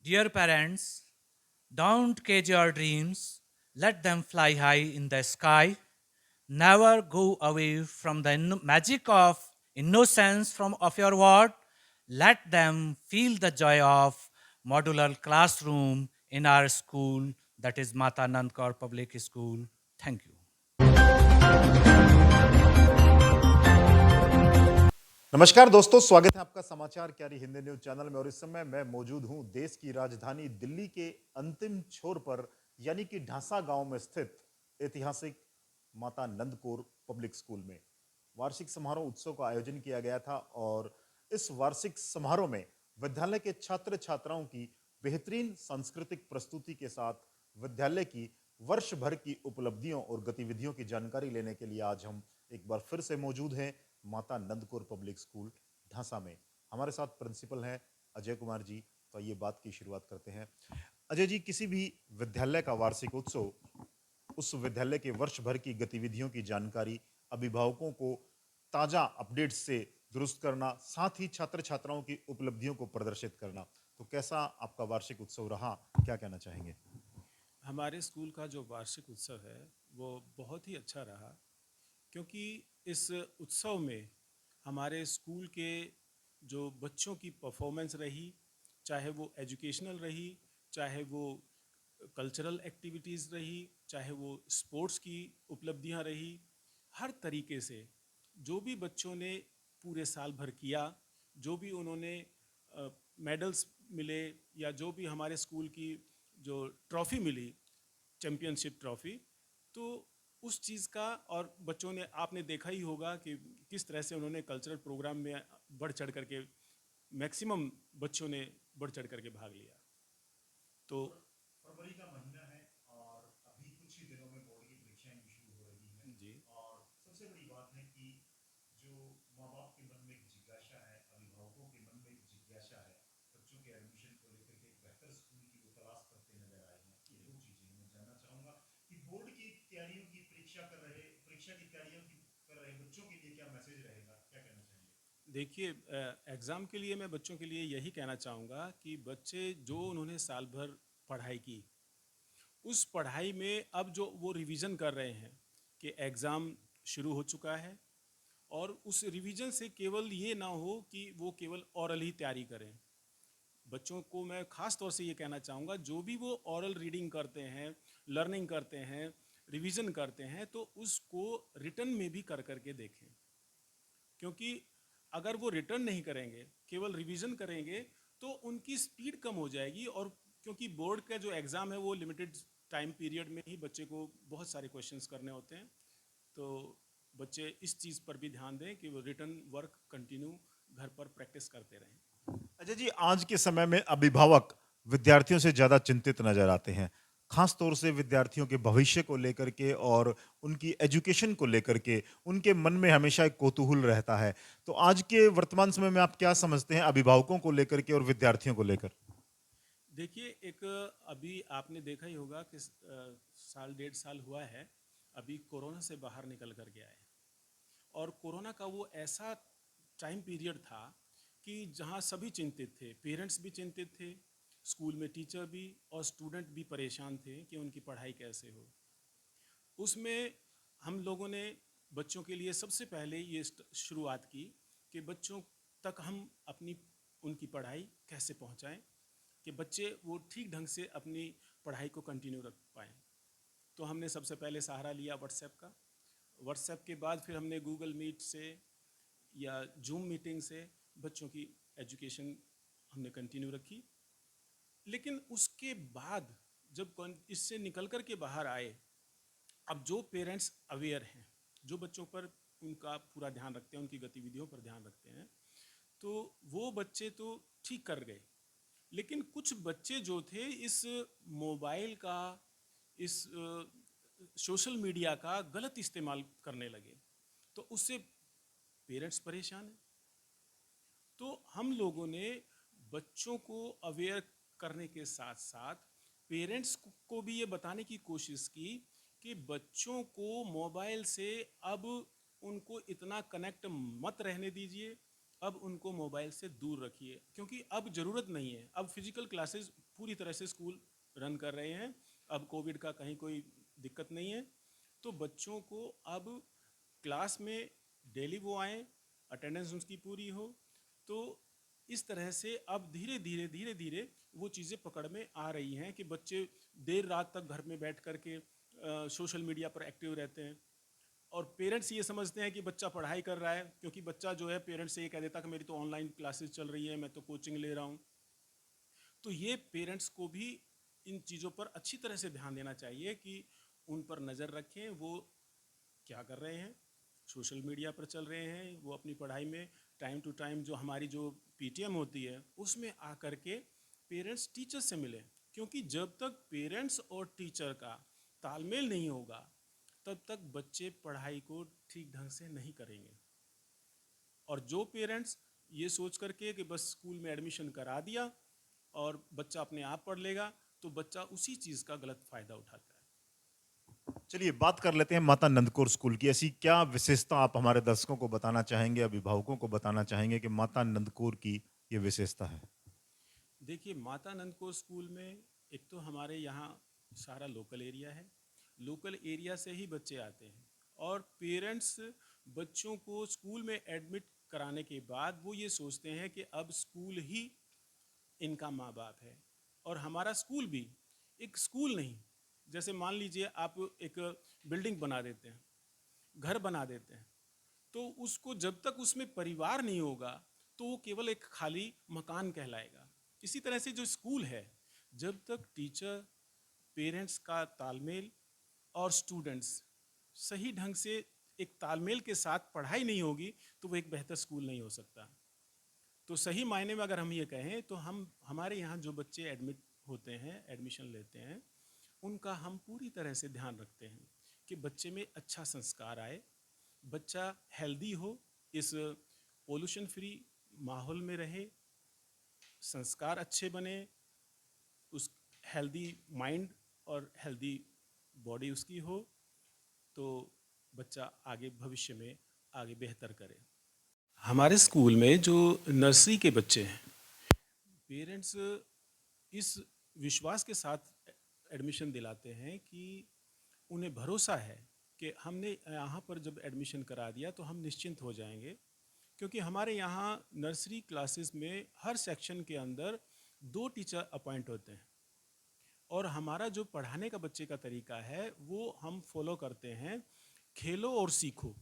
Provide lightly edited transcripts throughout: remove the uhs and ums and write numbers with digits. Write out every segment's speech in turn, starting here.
Dear parents, don't cage your dreams. Let them fly high in the sky. Never go away from the magic of innocence from of your word. Let them feel the joy of modular classroom in our school, that is Mata Nand Kaur Public School. Thank you. नमस्कार दोस्तों, स्वागत है आपका समाचार क्यारी Hindi news channel में। और इस समय मैं मौजूद हूं देश की राजधानी दिल्ली के अंतिम छोर पर यानी कि ढांसा गांव में स्थित ऐतिहासिक माता नंद कौर पब्लिक स्कूल में वार्षिक समारोह उत्सव का आयोजन किया गया था। और इस वार्षिक समारोह में विद्यालय के छात्र छात्राओं की बेहतरीन सांस्कृतिक प्रस्तुति के साथ विद्यालय की वर्ष भर की उपलब्धियों और गतिविधियों की जानकारी लेने के लिए आज हम एक बार फिर से मौजूद हैं माता नंद कौर पब्लिक स्कूल ढांसा में। हमारे साथ प्रिंसिपल हैं अजय कुमार जी। तो ये बात की शुरुआत करते हैं। अजय जी, किसी भी विद्यालय का वार्षिक उत्सव उस विद्यालय के वर्ष भर की गतिविधियों की जानकारी अभिभावकों को ताजा अपडेट से दुरुस्त करना, साथ ही छात्र छात्राओं की उपलब्धियों को प्रदर्शित करना। तो कैसा आपका वार्षिक उत्सव रहा, क्या कहना चाहेंगे? हमारे स्कूल का जो वार्षिक उत्सव है वो बहुत ही अच्छा रहा, क्योंकि इस उत्सव में हमारे स्कूल के जो बच्चों की परफॉर्मेंस रही, चाहे वो एजुकेशनल रही, चाहे वो कल्चरल एक्टिविटीज़ रही, चाहे वो स्पोर्ट्स की उपलब्धियां रही, हर तरीके से जो भी बच्चों ने पूरे साल भर किया, जो भी उन्होंने मेडल्स मिले या जो भी हमारे स्कूल की जो ट्रॉफ़ी मिली, चैम्पियनशिप ट्रॉफ़ी, तो उस चीज़ का, और बच्चों ने, आपने देखा ही होगा कि किस तरह से उन्होंने कल्चरल प्रोग्राम में बढ़ चढ़ करके, मैक्सिमम बच्चों ने बढ़ चढ़ करके भाग लिया। तो फरवरी का महीना है और अभी कुछ ही दिनों में बोर्ड की परीक्षाएं भी शुरू हो रही हैं। जी, और सबसे बड़ी बात है कि जो माँ बाप के मन में एक जिज्ञासा है, अभिभावकों के मन में एक जिज्ञासा है, बच्चों के एडमिशन को लेकर के एक बेहतर स्कूल की वो तलाश करते नजर आए हैं। ये दो चीजें मैं जानना चाहूंगा कि बोर्ड की तैयारियों की परीक्षा की तैयारियों की कर रहे बच्चों के लिए क्या मैसेज रहेगा, क्या कहना चाहेंगे? देखिए, एग्ज़ाम के लिए मैं बच्चों के लिए यही कहना चाहूँगा कि बच्चे जो उन्होंने साल भर पढ़ाई की, उस पढ़ाई में अब जो वो रिवीजन कर रहे हैं कि एग्ज़ाम शुरू हो चुका है, और उस रिवीजन से केवल ये ना हो कि वो केवल ओरल ही तैयारी करें। बच्चों को मैं ख़ास तौर से ये कहना चाहूँगा, जो भी वो ओरल रीडिंग करते हैं, लर्निंग करते हैं, रिवीजन करते हैं, तो उसको रिटर्न में भी कर करके देखें। क्योंकि अगर वो रिटर्न नहीं करेंगे, केवल रिवीजन करेंगे, तो उनकी स्पीड कम हो जाएगी। और क्योंकि बोर्ड का जो एग्ज़ाम है वो लिमिटेड टाइम पीरियड में ही बच्चे को बहुत सारे क्वेश्चंस करने होते हैं, तो बच्चे इस चीज़ पर भी ध्यान दें कि वो रिटर्न वर्क कंटिन्यू घर पर प्रैक्टिस करते रहें। अजय जी, आज के समय में अभिभावक विद्यार्थियों से ज्यादा चिंतित नजर आते हैं, खास तौर से विद्यार्थियों के भविष्य को लेकर के और उनकी एजुकेशन को लेकर के उनके मन में हमेशा एक कौतूहल रहता है। तो आज के वर्तमान समय में आप क्या समझते हैं अभिभावकों को लेकर के और विद्यार्थियों को लेकर? देखिए, एक अभी आपने देखा ही होगा कि साल डेढ़ साल हुआ है अभी कोरोना से बाहर निकल कर गया है। और कोरोना का वो ऐसा टाइम पीरियड था कि जहाँ सभी चिंतित थे, पेरेंट्स भी चिंतित थे, स्कूल में टीचर भी और स्टूडेंट भी परेशान थे कि उनकी पढ़ाई कैसे हो। उसमें हम लोगों ने बच्चों के लिए सबसे पहले ये शुरुआत की कि बच्चों तक हम अपनी उनकी पढ़ाई कैसे पहुंचाएं कि बच्चे वो ठीक ढंग से अपनी पढ़ाई को कंटिन्यू रख पाएँ। तो हमने सबसे पहले सहारा लिया व्हाट्सएप का। व्हाट्सएप के बाद फिर हमने गूगल मीट से या जूम मीटिंग से बच्चों की एजुकेशन हमने कंटिन्यू रखी। लेकिन उसके बाद जब इससे निकल कर के बाहर आए, अब जो पेरेंट्स अवेयर हैं, जो बच्चों पर उनका पूरा ध्यान रखते हैं, उनकी गतिविधियों पर ध्यान रखते हैं, तो वो बच्चे तो ठीक कर गए। लेकिन कुछ बच्चे जो थे इस मोबाइल का, इस सोशल मीडिया का गलत इस्तेमाल करने लगे, तो उससे पेरेंट्स परेशान हैं। तो हम लोगों ने बच्चों को अवेयर करने के साथ साथ पेरेंट्स को भी ये बताने की कोशिश की कि बच्चों को मोबाइल से अब उनको इतना कनेक्ट मत रहने दीजिए। अब उनको मोबाइल से दूर रखिए, क्योंकि अब ज़रूरत नहीं है। अब फिजिकल क्लासेस पूरी तरह से स्कूल रन कर रहे हैं, अब कोविड का कहीं कोई दिक्कत नहीं है। तो बच्चों को अब क्लास में डेली वो आएँ, अटेंडेंस उसकी पूरी हो। तो इस तरह से अब धीरे धीरे वो चीज़ें पकड़ में आ रही हैं कि बच्चे देर रात तक घर में बैठ कर के सोशल मीडिया पर एक्टिव रहते हैं। और पेरेंट्स ये समझते हैं कि बच्चा पढ़ाई कर रहा है, क्योंकि बच्चा जो है पेरेंट्स से ये कह देता कि मेरी तो ऑनलाइन क्लासेस चल रही है, मैं तो कोचिंग ले रहा हूँ। तो ये पेरेंट्स को भी इन चीज़ों पर अच्छी तरह से ध्यान देना चाहिए कि उन पर नज़र रखें, वो क्या कर रहे हैं, सोशल मीडिया पर चल रहे हैं, वो अपनी पढ़ाई में टाइम टू टाइम जो हमारी जो पीटीएम होती है उसमें आकर के पेरेंट्स टीचर से मिलें। क्योंकि जब तक पेरेंट्स और टीचर का तालमेल नहीं होगा तब तक बच्चे पढ़ाई को ठीक ढंग से नहीं करेंगे। और जो पेरेंट्स ये सोच करके कि बस स्कूल में एडमिशन करा दिया और बच्चा अपने आप पढ़ लेगा, तो बच्चा उसी चीज़ का गलत फ़ायदा उठाता है। चलिए बात कर लेते हैं माता नंदकौर स्कूल की। ऐसी क्या विशेषता आप हमारे दर्शकों को बताना चाहेंगे, अभिभावकों को बताना चाहेंगे कि माता नंदकौर की ये विशेषता है? देखिए, माता नंद को स्कूल में एक तो हमारे यहाँ सारा लोकल एरिया है, लोकल एरिया से ही बच्चे आते हैं। और पेरेंट्स बच्चों को स्कूल में एडमिट कराने के बाद वो ये सोचते हैं कि अब स्कूल ही इनका माँ बाप है। और हमारा स्कूल भी एक स्कूल नहीं, जैसे मान लीजिए आप एक बिल्डिंग बना देते हैं, घर बना देते हैं, तो उसको जब तक उसमें परिवार नहीं होगा तो वो केवल एक खाली मकान कहलाएगा। इसी तरह से जो स्कूल है, जब तक टीचर, पेरेंट्स का तालमेल और स्टूडेंट्स सही ढंग से एक तालमेल के साथ पढ़ाई नहीं होगी तो वो एक बेहतर स्कूल नहीं हो सकता। तो सही मायने में अगर हम ये कहें तो हम हमारे यहाँ जो बच्चे एडमिट होते हैं, एडमिशन लेते हैं, उनका हम पूरी तरह से ध्यान रखते हैं कि बच्चे में अच्छा संस्कार आए, बच्चा हेल्दी हो, इस पोल्यूशन फ्री माहौल में रहे, संस्कार अच्छे बने, उस हेल्दी माइंड और हेल्दी बॉडी उसकी हो, तो बच्चा आगे भविष्य में आगे बेहतर करे। हमारे स्कूल में जो नर्सरी के बच्चे हैं, पेरेंट्स इस विश्वास के साथ एडमिशन दिलाते हैं कि उन्हें भरोसा है कि हमने यहाँ पर जब एडमिशन करा दिया तो हम निश्चिंत हो जाएंगे। क्योंकि हमारे यहाँ नर्सरी क्लासेस में हर सेक्शन के अंदर 2 टीचर अपॉइंट होते हैं। और हमारा जो पढ़ाने का बच्चे का तरीका है वो हम फॉलो करते हैं, खेलो और सीखो।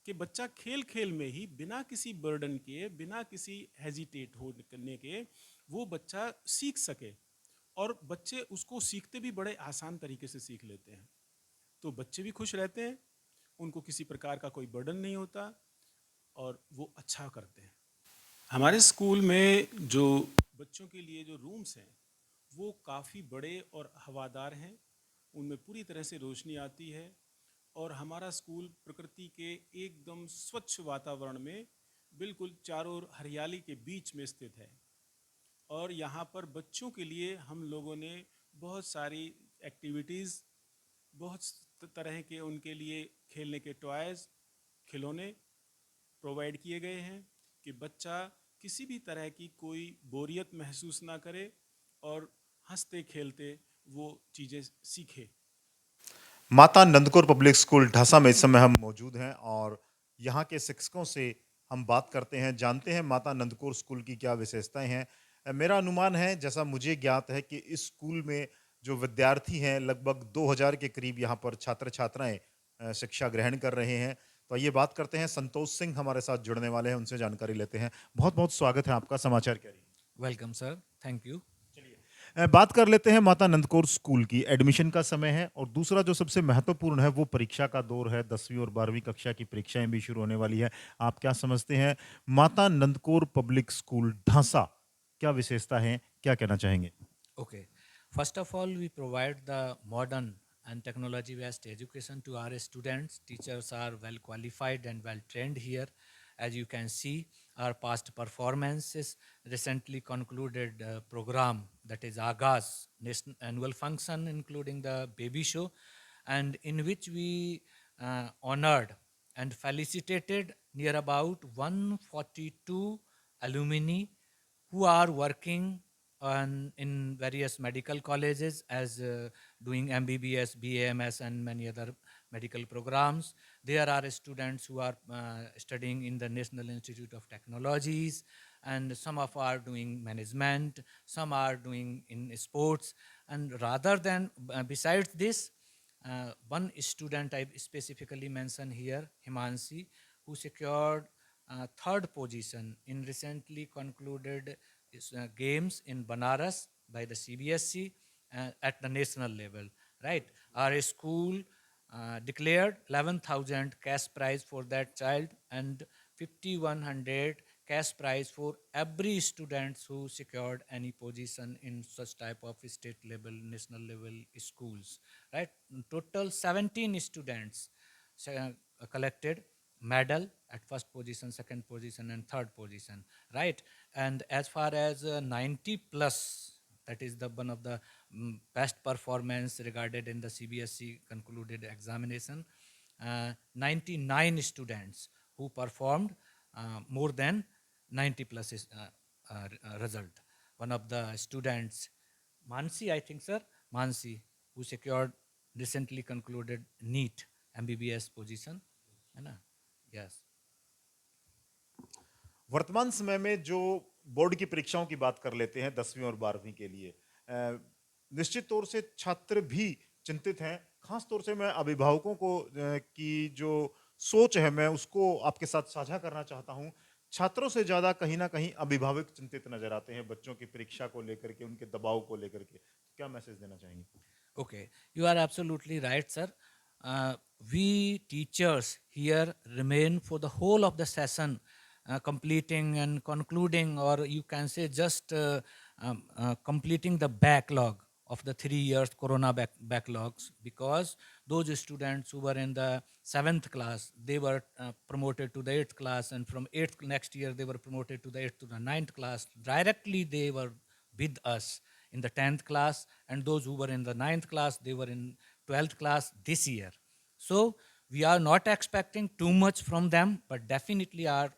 कि बच्चा खेल खेल में ही बिना किसी बर्डन के, बिना किसी हेजिटेट होने के वो बच्चा सीख सके। और बच्चे उसको सीखते भी बड़े आसान तरीके से सीख लेते हैं। तो बच्चे भी खुश रहते हैं, उनको किसी प्रकार का कोई बर्डन नहीं होता और वो अच्छा करते हैं। हमारे स्कूल में जो बच्चों के लिए जो रूम्स हैं वो काफ़ी बड़े और हवादार हैं, उनमें पूरी तरह से रोशनी आती है। और हमारा स्कूल प्रकृति के एकदम स्वच्छ वातावरण में बिल्कुल चारों ओर हरियाली के बीच में स्थित है। और यहाँ पर बच्चों के लिए हम लोगों ने बहुत सारी एक्टिविटीज़, बहुत तरह के उनके लिए खेलने के टॉयज़, खिलौने प्रोवाइड किए गए हैं कि बच्चा किसी भी तरह की कोई बोरियत महसूस ना करे और हंसते खेलते वो चीज़ें सीखे। माता नंदकौर पब्लिक स्कूल ढासा में इस समय हम मौजूद हैं और यहाँ के शिक्षकों से हम बात करते हैं, जानते हैं माता नंदकौर स्कूल की क्या विशेषताएं हैं। मेरा अनुमान है, जैसा मुझे ज्ञात है, कि इस स्कूल में जो विद्यार्थी हैं लगभग 2000 के करीब यहाँ पर छात्र छात्राएं शिक्षा ग्रहण कर रहे हैं। तो ये बात करते हैं, संतोष सिंह हमारे साथ जुड़ने वाले हैं, उनसे जानकारी लेते हैं। बहुत बहुत स्वागत है आपका समाचार carry. Welcome, sir. Thank you. बात कर लेते हैं माता नंदकौर स्कूल की। एडमिशन का समय है और दूसरा जो सबसे महत्वपूर्ण है वो परीक्षा का दौर है। 10वीं और 12वीं कक्षा की परीक्षाएं भी शुरू होने वाली है। आप क्या समझते हैं, माता नंदकौर पब्लिक स्कूल ढांसा क्या विशेषता है, क्या कहना चाहेंगे? Okay. First of all, we provide the modern and technology based education to our students. Teachers are well qualified and well trained here. As you can see, our past performances recently concluded program, that is Agaz national annual function, including the baby show, and in which we honored and felicitated near about 142 alumni who are working in various medical colleges as doing MBBS, BAMS, and many other medical programs. There are students who are studying in the National Institute of Technologies, and some of are doing management, some are doing in sports. And rather than, besides this, one student I specifically mention here, Himanshi, who secured third position in recently concluded games in Banaras by the CBSE at the national level, right? Our school declared 11,000 cash prize for that child and 5,100 cash prize for every student who secured any position in such type of state level, national level schools, right? In total 17 students collected medal at first position, second position, and third position, right? And as far as 90 plus, that is the one of the best performance regarded in the CBSE concluded examination. 99 students who performed more than 90 plus result. One of the students, Mansi, I think, sir, Mansi, who secured recently concluded NEET MBBS position, है ना? Yes. वर्तमान समय में जो board की परीक्षाओं की बात कर लेते हैं 10वीं और 12वीं के लिए, निश्चित तौर से छात्र भी चिंतित हैं। खास तौर से मैं अभिभावकों को की जो सोच है मैं उसको आपके साथ साझा करना चाहता हूं। छात्रों से ज्यादा कहीं ना कहीं अभिभावक चिंतित नजर आते हैं बच्चों की परीक्षा को लेकर के, उनके दबाव को लेकर के। क्या मैसेज देना चाहेंगे? Okay, you are absolutely right, sir. We teachers here remain for the whole of the session, completing and concluding, or you can say just completing the backlog of the 3 years Corona backlogs, because those students who were in the 7th class, they were promoted to the 8th class, and from 8th next year, they were promoted to the 8th to the 9th class. Directly, they were with us in the 10th class, and those who were in the 9th class, they were in 12th class this year. So we are not expecting too much from them, but definitely our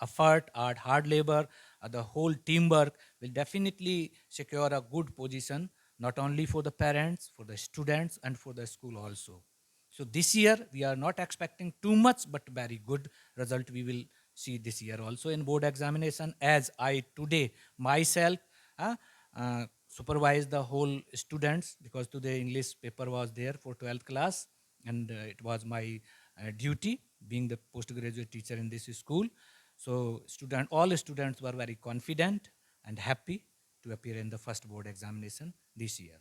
effort, our hard labor, the whole teamwork will definitely secure a good position, not only for the parents, for the students, and for the school also. So this year we are not expecting too much, but very good result we will see this year also in board examination. As I today myself uh, supervise the whole students, because today English paper was there for 12th class, and it was my duty being the postgraduate teacher in this school. So all students were very confident and happy to appear in the first board examination this year.